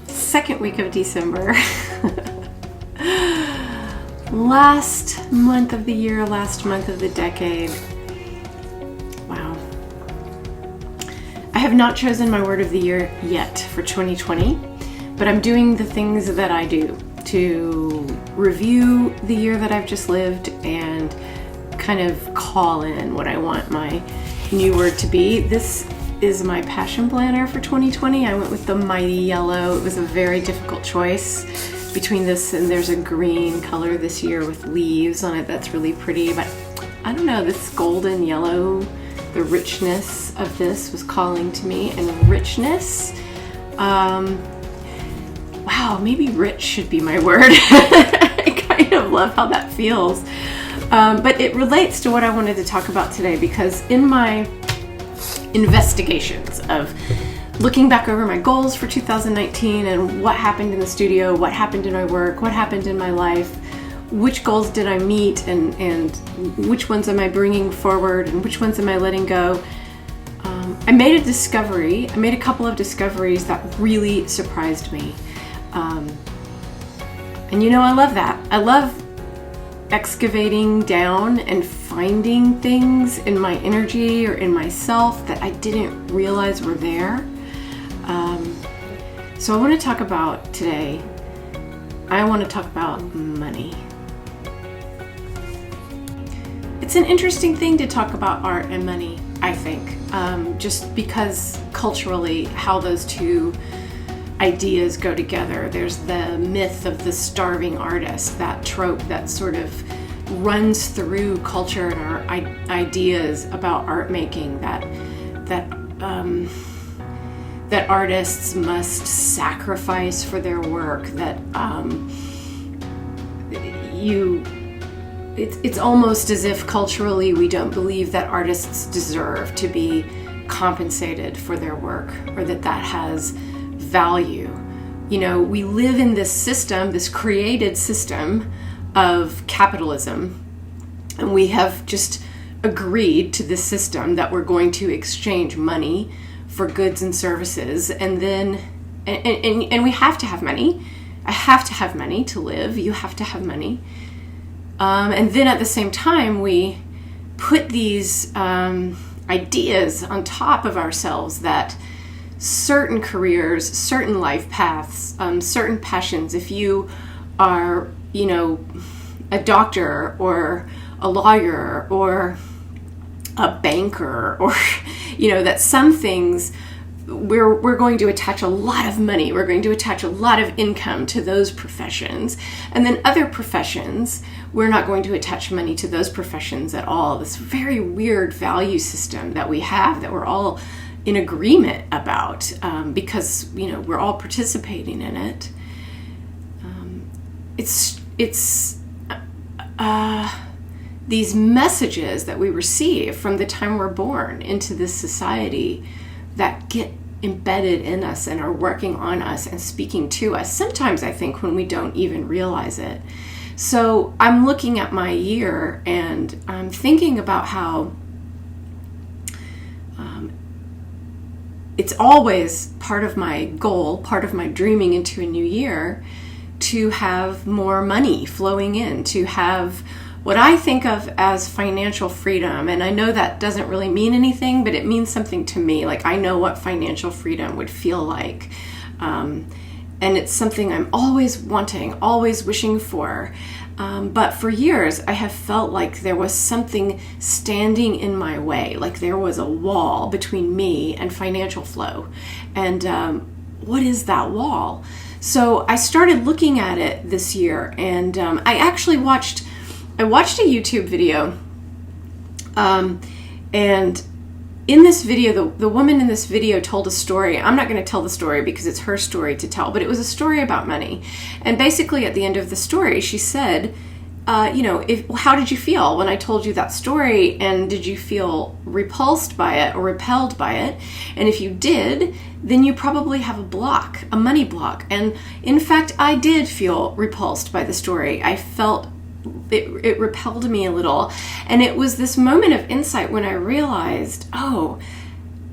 Second week of December. Last month of the year, last month of the decade. Wow. I have not chosen my word of the year yet for 2020, but I'm doing the things that I do to review the year that I've just lived and kind of call in what I want my new word to be. This is my passion planner for 2020. I went with the mighty yellow. It was a very difficult choice between this and there's a green color this year with leaves on it that's really pretty, but I don't know, this golden yellow, the richness of this was calling to me. And richness, wow, maybe rich should be my word. I kind of love how that feels. But it relates to what I wanted to talk about today, because in my investigations of looking back over my goals for 2019 and what happened in the studio, what happened in my work, what happened in my life, which goals did I meet, and which ones am I bringing forward and which ones am I letting go, I made a discovery. I made a couple of discoveries that really surprised me. And you know, I love that. I love excavating down and finding things in my energy or in myself that I didn't realize were there. So I want to talk about today, I want to talk about money. It's an interesting thing to talk about art and money, I think, just because culturally how those two ideas go together. There's the myth of the starving artist, that trope that sort of runs through culture and our ideas about art making, that artists must sacrifice for their work, that it's almost as if culturally we don't believe that artists deserve to be compensated for their work, or that has value. You know, we live in this system, this created system of capitalism, and we have just agreed to this system that we're going to exchange money for goods and services, and then and we have to have money. I have to have money to live. You have to have money, and then at the same time we put these ideas on top of ourselves that certain careers, certain life paths, certain passions, if you are, you know, a doctor or a lawyer or a banker, or, you know, that some things we're going to attach a lot of money, we're going to attach a lot of income to those professions, and then other professions, we're not going to attach money to those professions at all. This very weird value system that we have, that we're all in agreement about, because, you know, we're all participating in it. It's these messages that we receive from the time we're born into this society that get embedded in us and are working on us and speaking to us, sometimes I think when we don't even realize it. So I'm looking at my year and I'm thinking about how it's always part of my goal, part of my dreaming into a new year, to have more money flowing in, to have what I think of as financial freedom. And I know that doesn't really mean anything, but it means something to me. Like, I know what financial freedom would feel like. And it's something I'm always wanting, always wishing for. But for years, I have felt like there was something standing in my way, like there was a wall between me and financial flow. And what is that wall? So I started looking at it this year, and I actually watched a YouTube video, and in this video, the woman in this video told a story. I'm not going to tell the story because it's her story to tell, but it was a story about money. And basically at the end of the story, she said, how did you feel when I told you that story? And did you feel repulsed by it or repelled by it? And if you did, then you probably have a money block. And in fact, I did feel repulsed by the story. I felt it repelled me a little. And it was this moment of insight when I realized,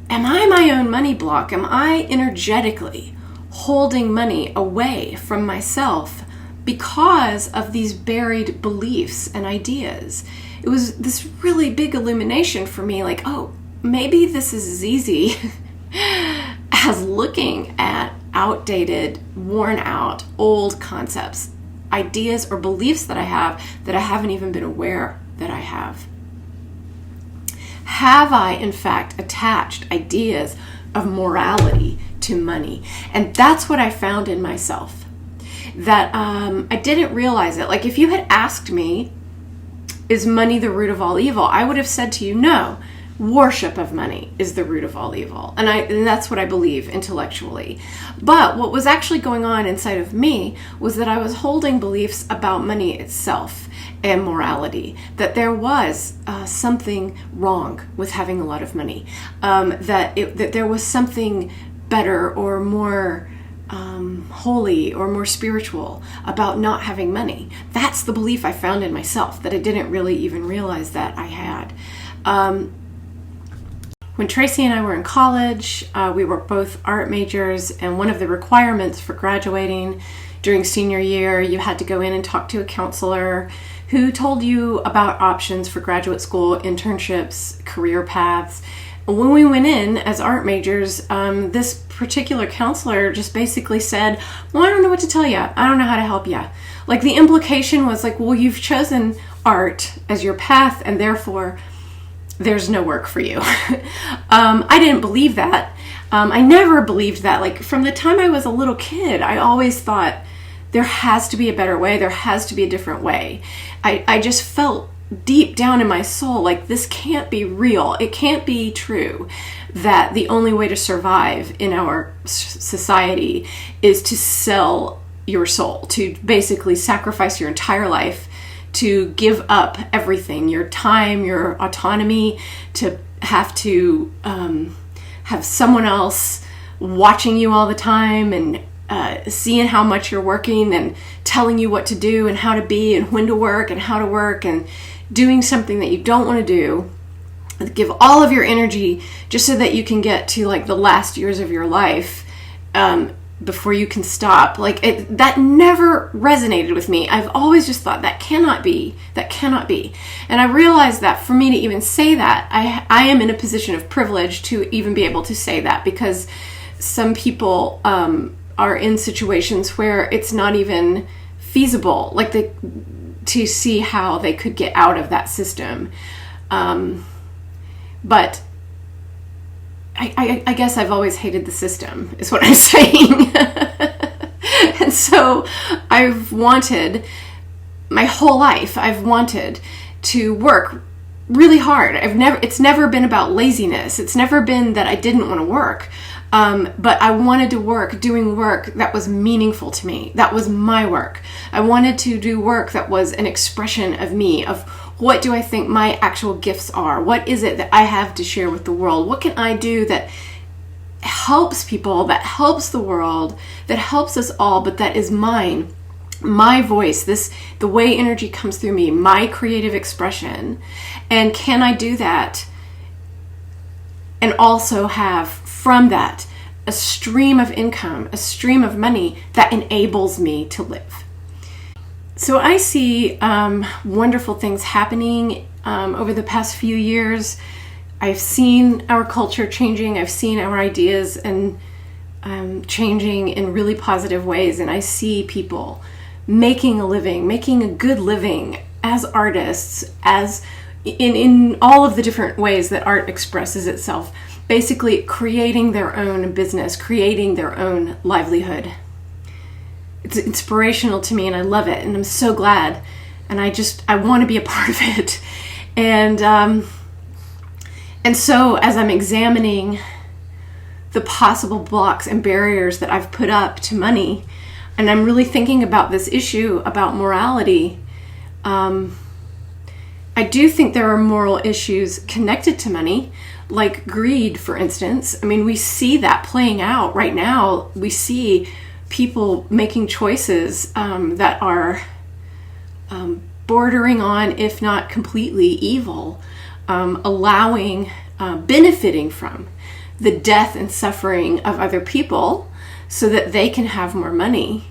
am I my own money block? Am I energetically holding money away from myself because of these buried beliefs and ideas? It was this really big illumination for me, like, oh, maybe this is as easy as looking at outdated, worn out, old concepts, ideas or beliefs that I have that I haven't even been aware that I have. Have I, in fact, attached ideas of morality to money? And that's what I found in myself, that I didn't realize it. Like, if you had asked me, is money the root of all evil? I would have said to you, no, worship of money is the root of all evil. And that's what I believe intellectually. But what was actually going on inside of me was that I was holding beliefs about money itself and morality, that there was something wrong with having a lot of money, that there was something better or more holy or more spiritual about not having money. That's the belief I found in myself, that I didn't really even realize that I had. When Tracy and I were in college, we were both art majors, and one of the requirements for graduating during senior year, you had to go in and talk to a counselor who told you about options for graduate school, internships, career paths. When we went in as art majors, this particular counselor just basically said, well, I don't know what to tell you. I don't know how to help you. Like, the implication was like, well, you've chosen art as your path, and therefore there's no work for you. I didn't believe that. I never believed that. Like, from the time I was a little kid, I always thought there has to be a better way. There has to be a different way. I just felt deep down in my soul like, this can't be real. It can't be true that the only way to survive in our society is to sell your soul, to basically sacrifice your entire life, to give up everything, your time, your autonomy, to have to have someone else watching you all the time and seeing how much you're working and telling you what to do and how to be and when to work and how to work, and doing something that you don't want to do, give all of your energy just so that you can get to like the last years of your life before you can stop. Like, that never resonated with me. I've always just thought that cannot be. And I realized that for me to even say that, I am in a position of privilege to even be able to say that, because some people are in situations where it's not even feasible, like to see how they could get out of that system. But I guess I've always hated the system, is what I'm saying. And so I've wanted, my whole life, I've wanted to work really hard. It's never been about laziness. It's never been that I didn't want to work. But I wanted to work doing work that was meaningful to me. That was my work. I wanted to do work that was an expression of me, of what do I think my actual gifts are? What is it that I have to share with the world? What can I do that helps people, that helps the world, that helps us all, but that is mine? My voice, the way energy comes through me, my creative expression. And can I do that and also have from that a stream of income, a stream of money that enables me to live? So I see wonderful things happening over the past few years. I've seen our culture changing. I've seen our ideas and changing in really positive ways. And I see people making a living, making a good living as artists, as in all of the different ways that art expresses itself. Basically creating their own business, creating their own livelihood. It's inspirational to me, and I love it, and I'm so glad, and I want to be a part of it. And so as I'm examining the possible blocks and barriers that I've put up to money, and I'm really thinking about this issue about morality, I do think there are moral issues connected to money, like greed, for instance. I mean, we see that playing out right now. We see people making choices that are bordering on, if not completely evil, benefiting from the death and suffering of other people so that they can have more money,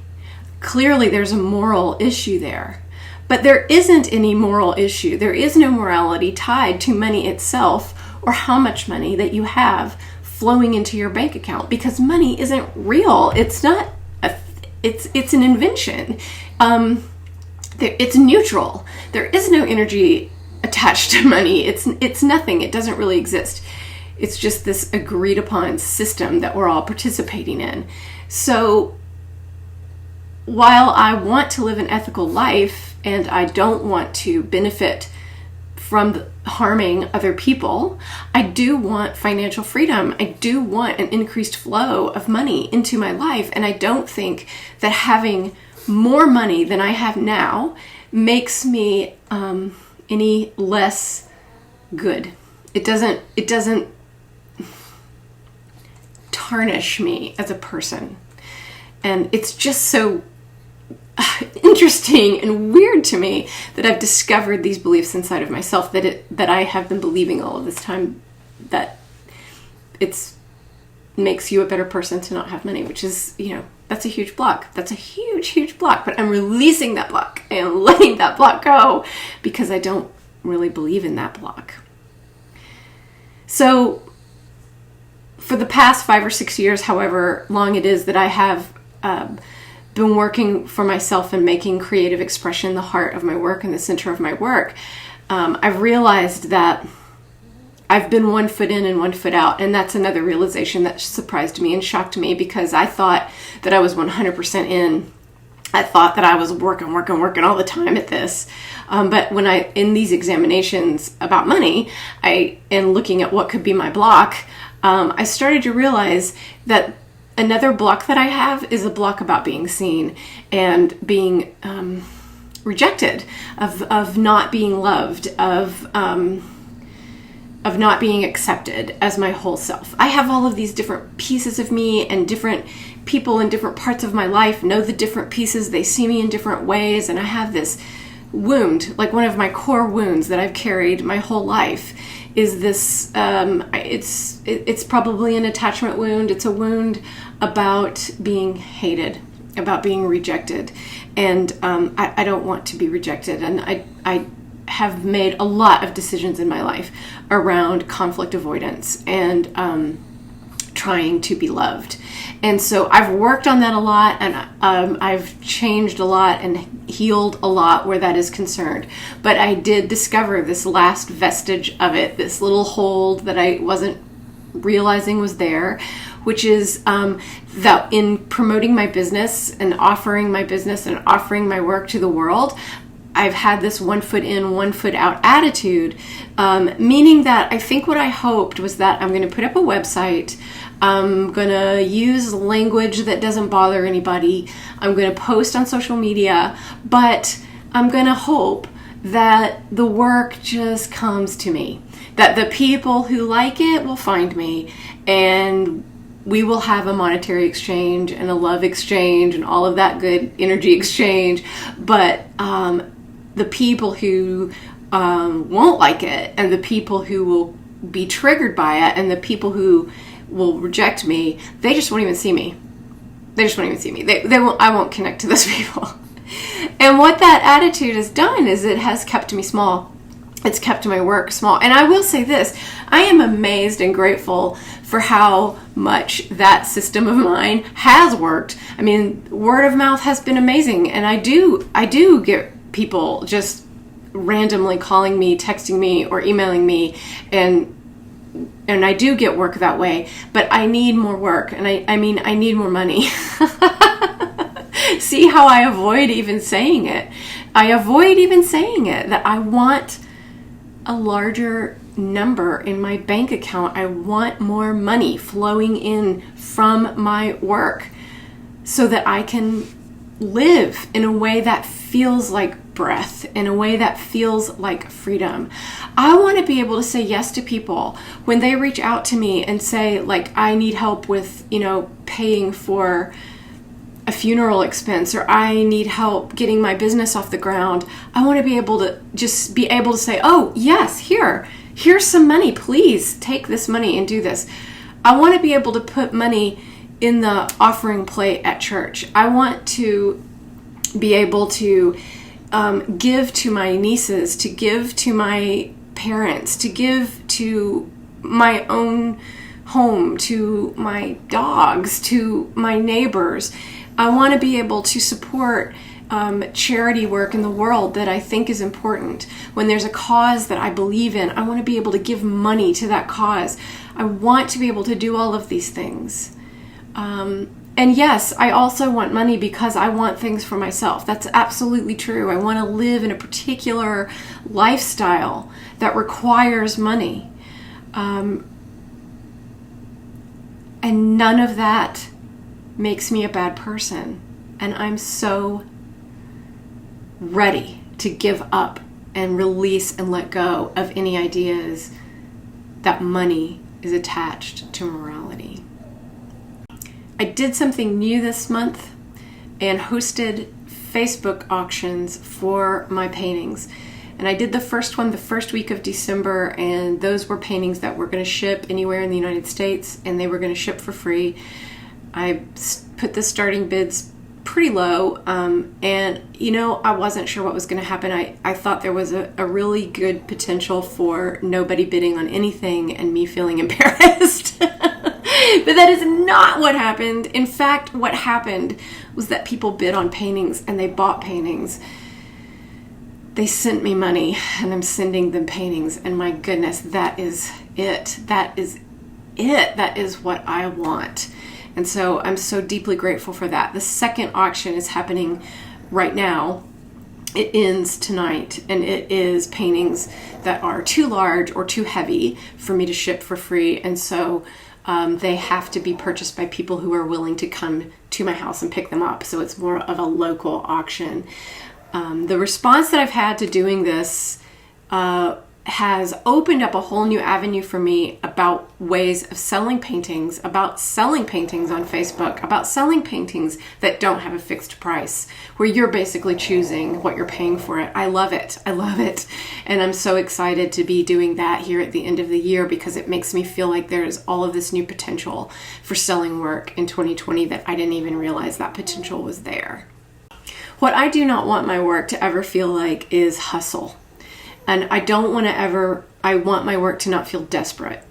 clearly there's a moral issue there. But there isn't any moral issue. There is no morality tied to money itself or how much money that you have flowing into your bank account, because money isn't real. It's not it's an invention. It's neutral. There is no energy attached to money. It's nothing. It doesn't really exist. It's just this agreed upon system that we're all participating in. So while I want to live an ethical life and I don't want to benefit from harming other people, I do want financial freedom. I do want an increased flow of money into my life. And I don't think that having more money than I have now makes me any less good. It doesn't tarnish me as a person. And it's just so interesting and weird to me that I've discovered these beliefs inside of myself, that I have been believing all of this time that it's makes you a better person to not have money, which is, that's a huge block. That's a huge, huge block. But I'm releasing that block and letting that block go because I don't really believe in that block. So for the past 5 or 6 years, however long it is that I have been working for myself and making creative expression the heart of my work and the center of my work, I've realized that I've been 1 foot in and 1 foot out. And that's another realization that surprised me and shocked me, because I thought that I was 100% in. I thought that I was working all the time at this. But when in these examinations about money, and looking at what could be my block, I started to realize that another block that I have is a block about being seen and being rejected, of not being loved, of not being accepted as my whole self. I have all of these different pieces of me, and different people in different parts of my life know the different pieces. They see me in different ways, and I have this wound, like one of my core wounds that I've carried my whole life is this, it's probably an attachment wound. It's a wound about being hated, about being rejected. And I don't want to be rejected. And I have made a lot of decisions in my life around conflict avoidance and trying to be loved. And so I've worked on that a lot, and I've changed a lot and healed a lot where that is concerned. But I did discover this last vestige of it, this little hold that I wasn't realizing was there, which is that in promoting my business and offering my business and offering my work to the world, I've had this 1 foot in, 1 foot out attitude, meaning that I think what I hoped was that I'm going to put up a website, I'm going to use language that doesn't bother anybody, I'm going to post on social media, but I'm going to hope that the work just comes to me, that the people who like it will find me, and we will have a monetary exchange and a love exchange and all of that good energy exchange. But the people who won't like it, and the people who will be triggered by it, and the people who will reject me, they just won't even see me. They just won't even see me. They won't. I won't connect to those people. And what that attitude has done is it has kept me small. It's kept my work small. And I will say this, I am amazed and grateful for how much that system of mine has worked. I mean, word of mouth has been amazing. And I do get people just randomly calling me, texting me, or emailing me, and I do get work that way. But I need more work, and I need more money. See how I avoid even saying it. I avoid even saying it, that I want a larger number in my bank account. I want more money flowing in from my work so that I can live in a way that feels like breath, in a way that feels like freedom. I want to be able to say yes to people when they reach out to me and say, like, I need help with, paying for a funeral expense, or I need help getting my business off the ground. I want to be able to just be able to say, oh yes, here's some money, please take this money and do this. I want to be able to put money in the offering plate at church. I want to be able to give to my nieces, to give to my parents, to give to my own home, to my dogs, to my neighbors. I want to be able to support charity work in the world that I think is important. When there's a cause that I believe in, I want to be able to give money to that cause. I want to be able to do all of these things. And yes, I also want money because I want things for myself. That's absolutely true. I want to live in a particular lifestyle that requires money. And none of that makes me a bad person. And I'm so ready to give up and release and let go of any ideas that money is attached to morality. I did something new this month and hosted Facebook auctions for my paintings. And I did the first one the first week of December, and those were paintings that were going to ship anywhere in the United States, and they were going to ship for free. I put the starting bids pretty low, and I wasn't sure what was going to happen. I thought there was a really good potential for nobody bidding on anything and me feeling embarrassed. But that is not what happened. In fact, what happened was that people bid on paintings and they bought paintings. They sent me money and I'm sending them paintings. And my goodness, that is it. That is it. That is what I want. And so I'm so deeply grateful for that. The second auction is happening right now. It ends tonight, and it is paintings that are too large or too heavy for me to ship for free. And so they have to be purchased by people who are willing to come to my house and pick them up. So it's more of a local auction. The response that I've had to doing this has opened up a whole new avenue for me about ways of selling paintings, about selling paintings on Facebook, about selling paintings that don't have a fixed price, where you're basically choosing what you're paying for it. I love it. I love it. And I'm so excited to be doing that here at the end of the year, because it makes me feel like there's all of this new potential for selling work in 2020 that I didn't even realize that potential was there. What I do not want my work to ever feel like is hustle. And I want my work to not feel desperate.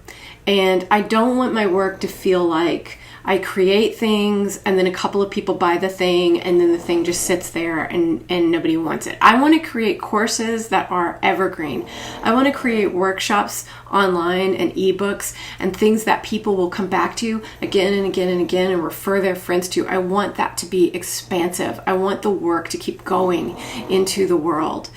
And I don't want my work to feel like I create things and then a couple of people buy the thing and then the thing just sits there and nobody wants it. I want to create courses that are evergreen. I want to create workshops online and ebooks and things that people will come back to again and again and again and refer their friends to. I want that to be expansive. I want the work to keep going into the world.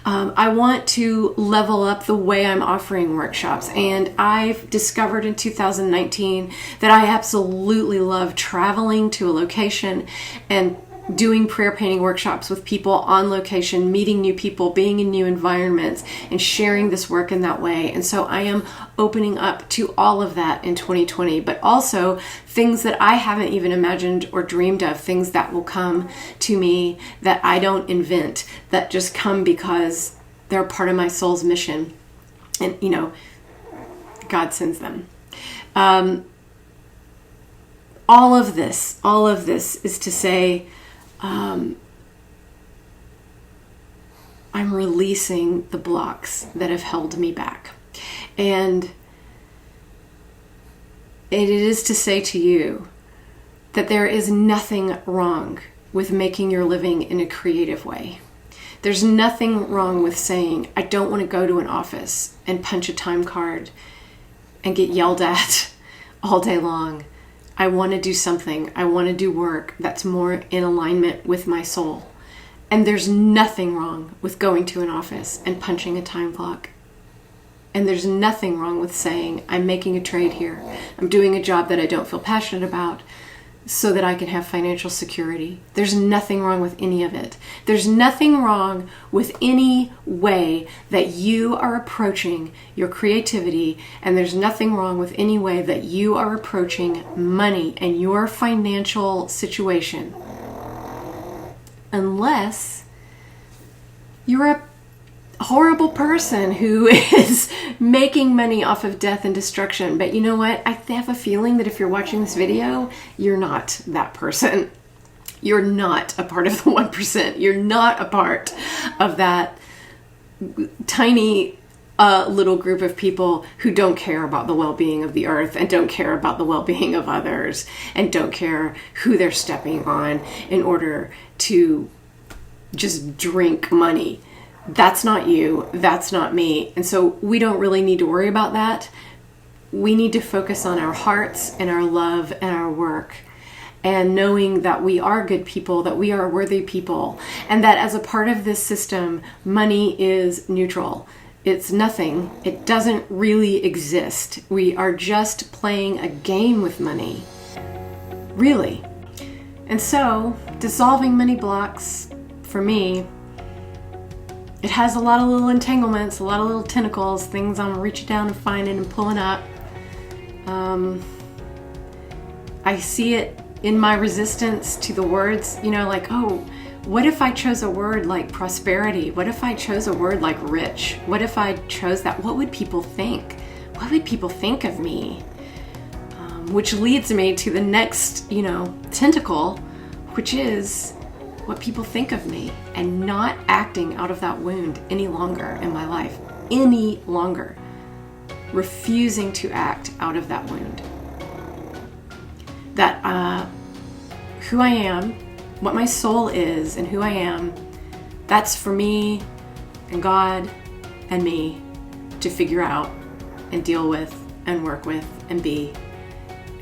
I want to level up the way I'm offering workshops. And I've discovered in 2019 that I absolutely love traveling to a location and doing prayer painting workshops with people on location, meeting new people, being in new environments, and sharing this work in that way. And so I am opening up to all of that in 2020, but also things that I haven't even imagined or dreamed of, things that will come to me that I don't invent, that just come because they're part of my soul's mission. And, God sends them. All of this is to say, I'm releasing the blocks that have held me back. And it is to say to you that there is nothing wrong with making your living in a creative way. There's nothing wrong with saying, I don't want to go to an office and punch a time card and get yelled at all day long. I want to do something. I want to do work that's more in alignment with my soul. And there's nothing wrong with going to an office and punching a time clock. And there's nothing wrong with saying, I'm making a trade here. I'm doing a job that I don't feel passionate about so that I can have financial security. There's nothing wrong with any of it. There's nothing wrong with any way that you are approaching your creativity, and there's nothing wrong with any way that you are approaching money and your financial situation, unless you're horrible person who is making money off of death and destruction. But you know what? I have a feeling that if you're watching this video, you're not that person. You're not a part of the 1%. You're not a part of that tiny little group of people who don't care about the well-being of the earth and don't care about the well-being of others and don't care who they're stepping on in order to just drink money. That's not you. That's not me. And so we don't really need to worry about that. We need to focus on our hearts and our love and our work, and knowing that we are good people, that we are worthy people, and that as a part of this system, money is neutral. It's nothing. It doesn't really exist. We are just playing a game with money. Really. And so, dissolving money blocks, for me, it has a lot of little entanglements, a lot of little tentacles, things I'm reaching down and finding and pulling up. I see it in my resistance to the words, like, oh, what if I chose a word like prosperity? What if I chose a word like rich? What if I chose that? What would people think? What would people think of me? Which leads me to the next, tentacle, which is what people think of me, and not acting out of that wound any longer in my life, any longer. Refusing to act out of that wound. That who I am, what my soul is and who I am, that's for me and God and me to figure out and deal with and work with and be.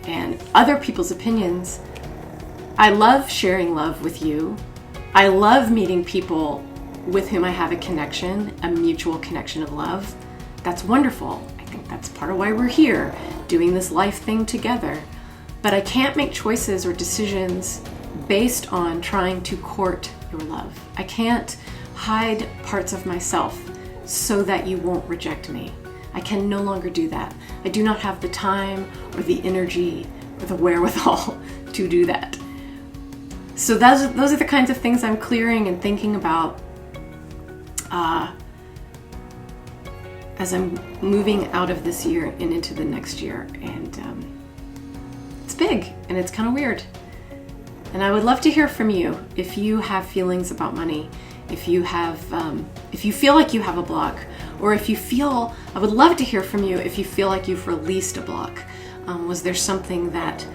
And other people's opinions, I love sharing love with you. I love meeting people with whom I have a connection, a mutual connection of love. That's wonderful. I think that's part of why we're here, doing this life thing together. But I can't make choices or decisions based on trying to court your love. I can't hide parts of myself so that you won't reject me. I can no longer do that. I do not have the time or the energy or the wherewithal to do that. So those are the kinds of things I'm clearing and thinking about as I'm moving out of this year and into the next year. And it's big and it's kind of weird. And I would love to hear from you if you have feelings about money, if you feel like you have a block, or I would love to hear from you if you feel like you've released a block. Was there something that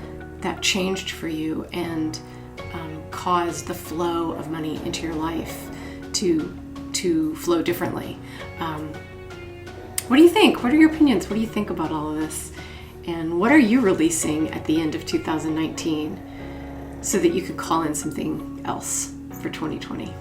changed for you and caused the flow of money into your life to flow differently? What do you think? What are your opinions? What do you think about all of this? And what are you releasing at the end of 2019 so that you could call in something else for 2020?